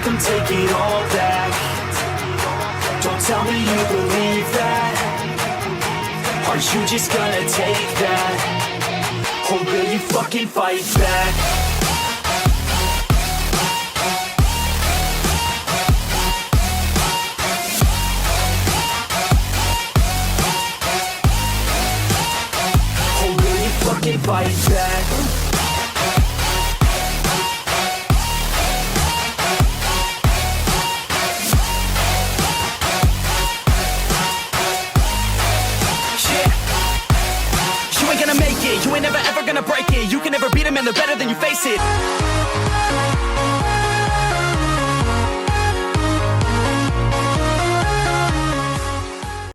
them take it all back. Don't tell me you believe that. Are you just gonna take that? Or will you fucking fight back? Or will you fucking fight back? You ain't never ever gonna break it. You can never beat them and they're better than you, face it.